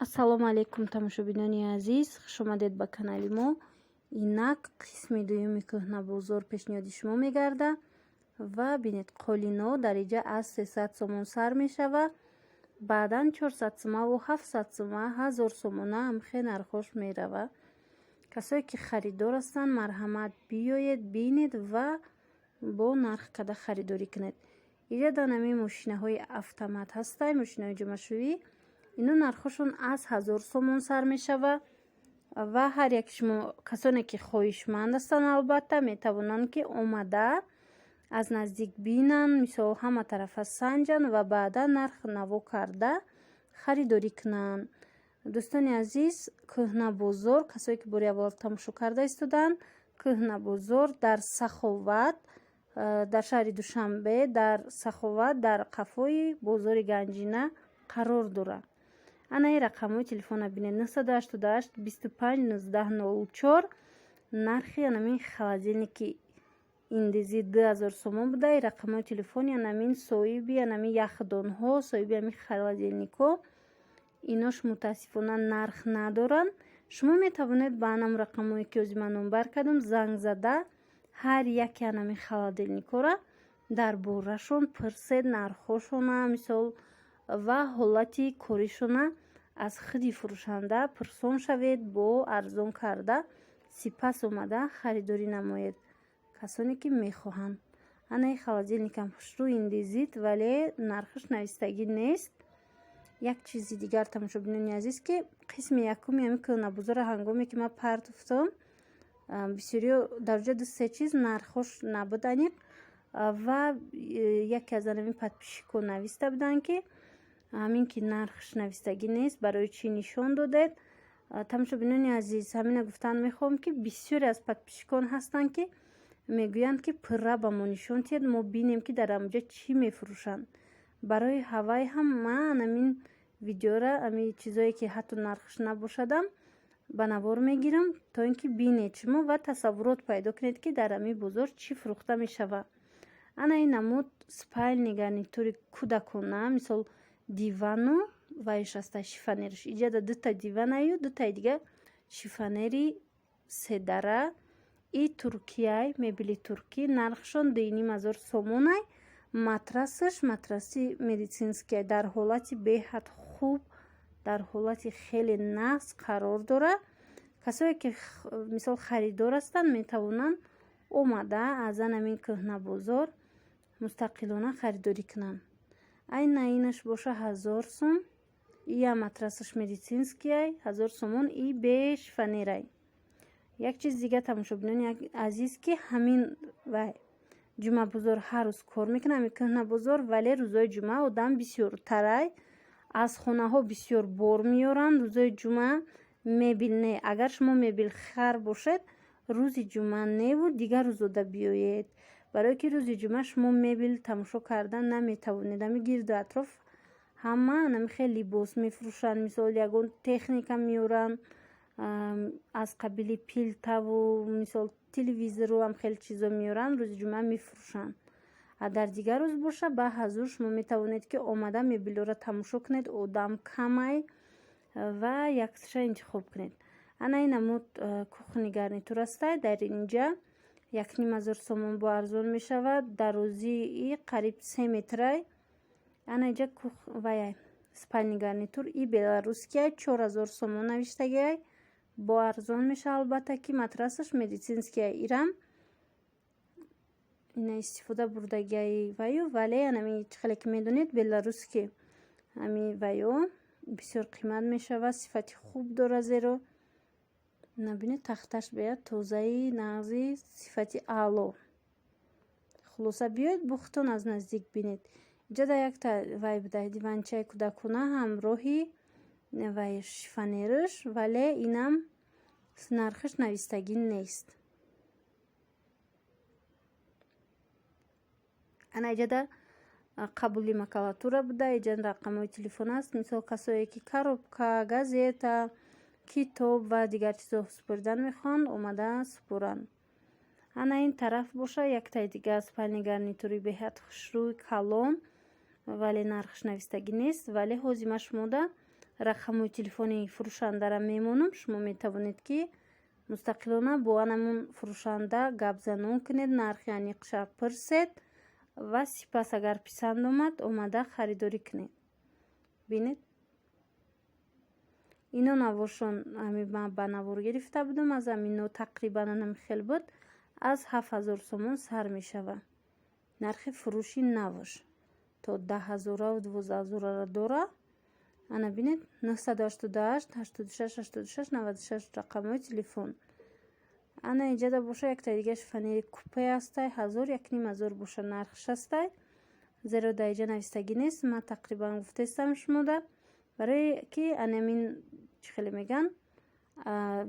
ассалому алайкум тамошобинони азиз, хуш омадед ба канали мо. Инак қисми дуюми кӯҳнабозор пешниҳоди шумо мегарда ва бинед қолино дариҷа аз 300 сомон сар мешава, баъдан 400 сомаву 700 сома 1000 сомона ҳамхе нархош мерава. касое ки харидор ҳастанд марҳамат биёед бинед ва бо нарх када харидорӣ кунед. иҷа данами мошинаҳои автомат ҳастанд, мошинаҳои ҷамъашӯӣ. Ино нархошон аз 1000 сомон сар мешава ва ҳар як шумо касоне ки хоҳишманд ҳастанд албатта метавонанд ки омада аз наздик бинанд, мисол ҳама тарафа санҷанд ва баъдан нарх наво карда харидорӣ кунанд. дӯстони азиз, кӯҳнабозор, касое ки бори аввал тамошо карда истоданд, кӯҳнабозор дар Саховат, дар шаҳри Душанбе, дар Саховат, дар қафои бозори Ганҷина қарор дорад. анаи рақамҳои телефона бинед 988 25 1904. нархи анамин холодильники индизи 2000 сомон буда. И рақамҳои телефони анамин соҳиби анамин яхдонҳо, соҳиби амин холодильникҳо инош мутаассифона нарх надоранд. шумо метавонед ба анам рақамҳое ки ҳозир ман номбар кардам занг зада ҳар яке анамин холодильникҳоро дар борашон пурсед, нархошона мисол ва ҳолати коришона аз худи фурӯшанда пурсон шавед бо арзон карда, сипас омада харидорӣ намоед касоне ки мехоҳанд. анаи холодильникам хушрӯ индизид, вале нархаш навистагӣ нест. як чизи дигар тамошобинони азиз ки қисми якуми ҳамин кӯҳнабозора ҳангоме ки ман партофтам бисёриё дар ҷо ду се чиз нархош набуд аниқ ва яке аз анамин подписчикҳо нависта буданд ки ҳамин ки нархш навистагӣ нест, барои чӣ нишон додед. тамошобинони азиз, ҳамина гуфтан мехоҳам ки бисёре аз подписчикон ҳастанд ки мегӯянд ки пурра ба мо нишон диҳед, мо бинем ки дар амҷо чӣ мефурӯшанд. барои ҳавай ҳам ман амин видеора амин чизое ки ҳатто нархш набошадам ба навор мегирам, то ин ки бинед шумо ва тасаввурот пайдо кунед ки дар амин бозор чӣ фурӯхта мешавад. ана ин намуд спальни гарнитури кӯдакона, мисол дивану вайш аста шифонериш. иҷа да дута диванаю, дутаи дига шифонери седара. и туркияй мебели туркӣ нархшон 2500 сомонай. матрасаш матраси медицинския дар ҳолати беҳад хуб, дар ҳолати хеле нағз қарор дорад. касое ки мисол харидор ҳастанд метавонанд омада аз анамин кӯҳнабозор мустақилона харидорӣ кунанд. айнаинаш боша 1000 сом, ия матрасаш медицинскияй 1000 сомон, и бе шифонерай. як чиз дига тамошобинони азиз ки ҳамин вай ҷумъа бозор ҳар рӯз кор мекунад, ҳамин кӯҳнабозор, вале рӯзои ҷумъа одам бисёртарай аз хонаҳо бисёр бор меоранд. рӯзои ҷумъа мебел не, агар шумо мебелхар бошед рӯзи ҷумъа неву дигар рӯзода биёед, барое ки рӯзи ҷумъа шумо мебел тамошо кардан наметавонед. ҳамин гирду атроф ҳама нами хеле либос мефурӯшанд, мисол ягон техника меоранд аз қабили пилтаву мисол телевизору ҳам хеле чизо меоранд, рӯзи ҷумъа мефурӯшанд. дар дигар рӯз боша ба ҳазур шумо метавонед ки омада мебелора тамошо кунед, одам камай ва якша интихоб кунед. ана ин намуд кухни гарнитур астай. дар инҷа 1500 сомон бо арзон мешавад, дарозии қариб 3 метрай. ана инҷа ваяй спальни гарнитур и беларускияй 4000 сомон навиштагиай, бо арзон меша албатта ки матрасаш медицинскияй. ирам ина истифода бурдагиай ваю, вале анами хеле ки медонед беларуски ами ваю бисёр қимат мешавад, сифати хуб дора, зеро набинед тахташ беяд тозаи нағзи сифати аъло. хулоса биёед бухтон аз наздик бинед. иҷа да якта вай буда диванчаи кӯдакона ҳамроҳи вай шифонериш, вале инам нархиш навистагӣ нест. ана иҷа да қабули макулатура буда. иҷа рақамҳои телефон аст, мисол касое ки коробка, газета, китоб ва дигар чизо супоридан мехоҳанд, омада супоранд. ана ин тараф боша яктаи дига спальни гарнитури беҳад хушрӯй калон, вале нархш навистагӣ нест. вале ҳозир ма шумода рақамои телефони фурӯшандара мемонам. Шумо метавонед ки мустақилона бо анамун фурӯшанда гапзанон кунед, нархи аниқша пурсед ва сипас агар писанд омад омада харидорӣ кунед. бинед ино навошон ами ман ба навор гирифта будам. аз амино тақрибан анами хел буд аз 7000 сомон сар мешава. нархи фурӯши навош то 10000 12000 дора. ана бинед 988 86 86 96 рақамои телефон. ана иҷада боша якта дигаш фанери купе астай 1000-1500 боша нархш астай. зеро да иҷа навистагӣ нест. ма тақрибан гуфтестам шумода барое ки анамин чӣ хеле меган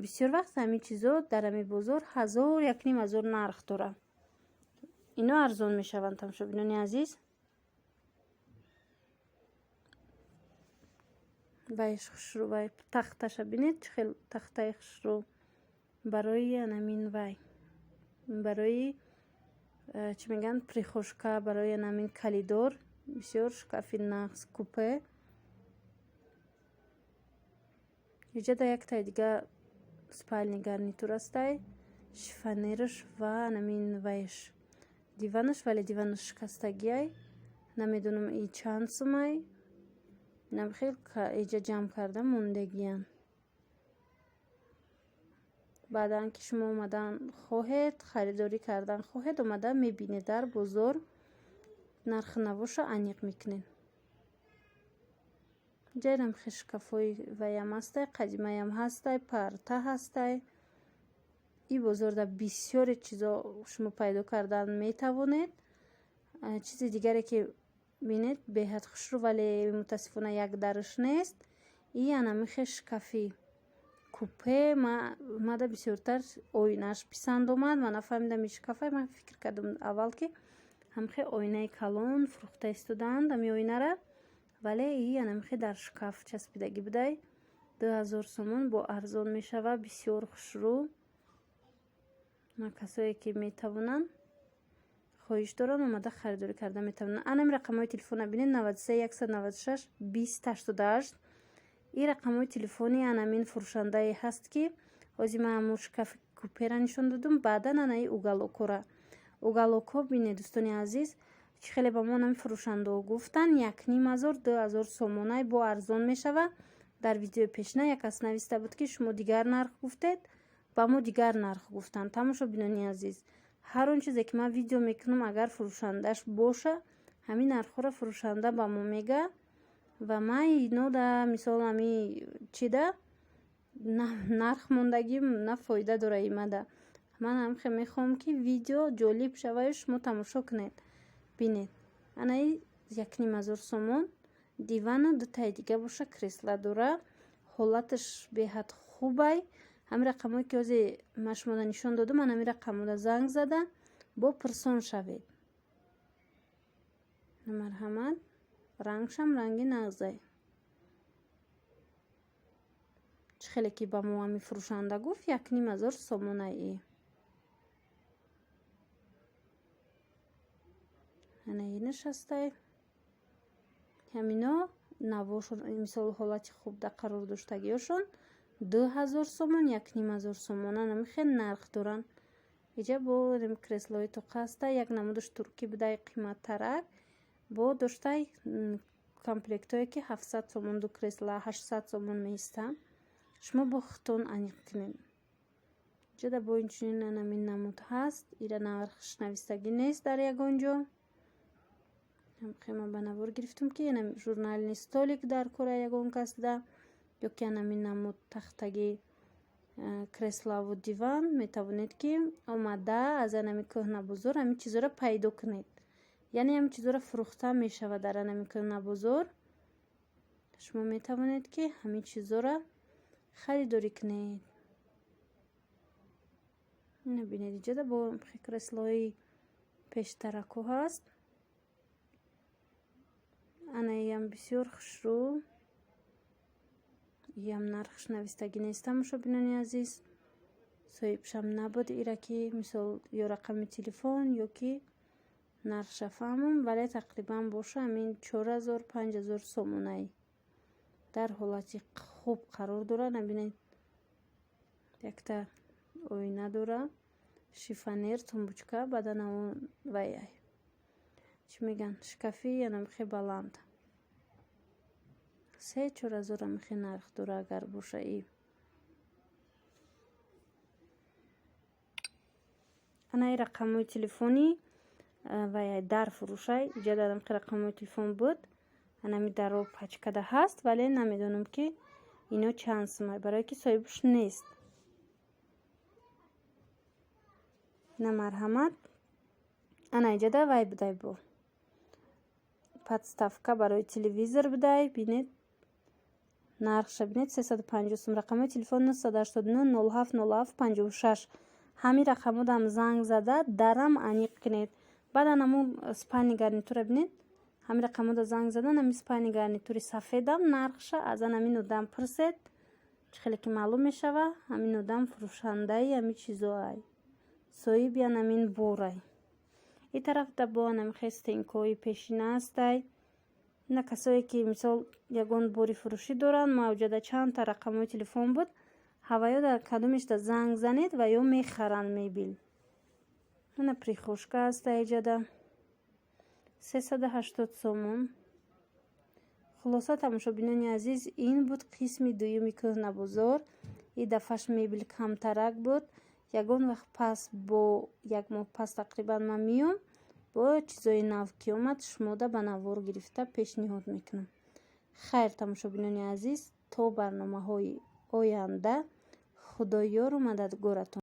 бисёр вақт ҳамин чизо дар ами бозор 1000-1500 нарх дора. ино арзон мешаванд тамошобинони азиз. вайш хушрӯ вай тахташа бинед чӣ хел тахтаи хушрӯ барои анамин вай барои чӣ меган прихошка барои анамин калидор бисёр шкафи нағз купе. иҷада яктай дига спальни гарнитур астай шифонерш ва анамин вайш диванаш вале диванаш шикастагиай намедонам и чанд сумай намхел иҷа ҷамъ карда мондагиян. баъдан ки шумо омадан хоҳед харидорӣ кардан хоҳед омада мебинед дар бозор нархи навоша аниқ мекунед. ҷайрам хеш шкафои ваям ҳастай қадимаям ҳастай парта ҳастай. и бозорда бисёре чизо шумо пайдо кардан метавонед. чизи дигаре ки бинед беҳад хушрӯ вале мутаассифона як дарш нест. и анамихе шкафи купе мада бисёртар оинаш писанд омад. ман нафаҳмидам ин шкафа. ман фикр кардам аввал ки ҳамхе оинаи калон фурӯхта истодаанд ами оинара вале и анамихе дар шкаф часпидагӣ будай 2000 сомон бо арзон мешава. бисёр хушрӯ. ма касое ки метавонанд хоҳиш доранд омада харидорӣ карда метавонанд. анами рақамои телефона бинед 93 196 20 88. ин рақамои телефони анамин фурӯшандае ҳаст ки ҳозир ман ҳамун шкафи купера нишон додум. баъдан анаи уголокора уголокҳо бинед дӯстони азиз чӣ хеле ба мо анами фурӯшандаҳо гуфтанд 1500-2000 сомонай бо арзон мешава. дар видеои пешина як кас нависта буд ки шумо дигар нарх гуфтед ба мо дигар нарх гуфтанд. тамошобинони азиз ҳар он чизе ки ман видео мекунам агар фурӯшандаш боша ҳамин нархҳоро фурӯшанда ба мо мега ва ман ино да мисол ами чида нарх мондагӣ на фоида дора имада. ман ҳамхе мехоҳам ки видео ҷолиб шаваю шумо тамошо кунед. бинед анаи 1500 сомон дивана дутаи дига боша кресла дора ҳолаташ беҳад хубай. ҳамин рақамое ки ҳозир ман шумода нишон додам анами рақамода занг зада бо пурсон шавед. марҳамат рангшам ранги нағзай чӣ хеле ки ба мо ами фурӯшанда гуфт 1500 сомонаи. анаинаш ҳастай ҳамино навошон мисол ҳолати хубда қарор доштагиёшон 2000 сомон 1500 сомон анами хел нарх доранд. иҷа бо креслои тоқа ҳастай як намудаш туркӣ будай қиматтарак бо доштай комплектое ки 700 сомон ду кресла 800 сомон меиста. шумо бо хитон аниқ кунед. иҷада бо инчунин анамин намуд ҳаст. ира нархш навистагӣ нест дар ягон ҷо. ҳамхема ба навор гирифтум ки журнални столик дар кора ягон кас да ё ки анамин намуд тахтаги креславу диван метавонед ки омада аз анами кӯҳна бозор ҳамин чизоро пайдо кунед. яъне ҳамин чизоро фурӯхта мешава дар анами кӯҳна бозор. шумо метавонед ки ҳамин чизоро харидорӣ кунед. набинед иҷада бо креслои пештараку ҳаст. анаям бисёр хушрӯ. ям нархш навистагӣ нест. тамошобинони азиз соҳибшам набуд ира ки мисол ё рақами телефон ё ки нархша фаҳмам вале тақрибан боша ҳамин 4000-5000 сомонай. дар ҳолати хуб қарор дорад. набинед якта оина дора, шифонер, тумбучка, баданавон ваяй чӣ меган шкафи янамихе баланд 3-4 михе нарх дора. агар боша и анаи рақамҳои телефони ваяй дар фурӯшай иҷа дадам ки рақамҳои телефон буд. анами даро пачкада ҳаст вале намедонам ки ино чанд сумай, барое ки соҳибуш нест. ина марҳамат ана иҷада вай будай бо подставка барои телевизор будай. бинед нархша бинед 350 сум. рақамҳои телефон 989 07 07 56. ҳамин рақамҳодам занг зада дарам аниқ кунед. баъд анамун спайни гарнитура бинед ҳамин рақамҳода занг зада нами спайни гарнитури сафедам нархша аз анамин одам пурсед чӣ хеле ки маълум мешава ҳамин одам фурӯшандаи ҳамин чизоай соҳиби анамин борай. ин тарафда бо анамихе стенкои пешина ҳастай. ина касое ки мисол ягон бори фурӯшӣ доранд мавҷуда чандта рақамҳои телефон буд ҳаваё дар кадомешда занг занед ва ё мехаранд мебил. ина прихошка ҳаста иҷада 380 сомон. хулоса тамошобинони азиз ин буд қисми дуюми кӯҳнабозор. ин дафъаш мебил камтарак буд. ягон вақт пас бо як моҳ пас тақрибан ман меом бо чизои нав ки омад шумода ба навор гирифта пешниҳод мекунам. хайр тамошобинони азиз то барномаҳои оянда худоёру мададгоратон.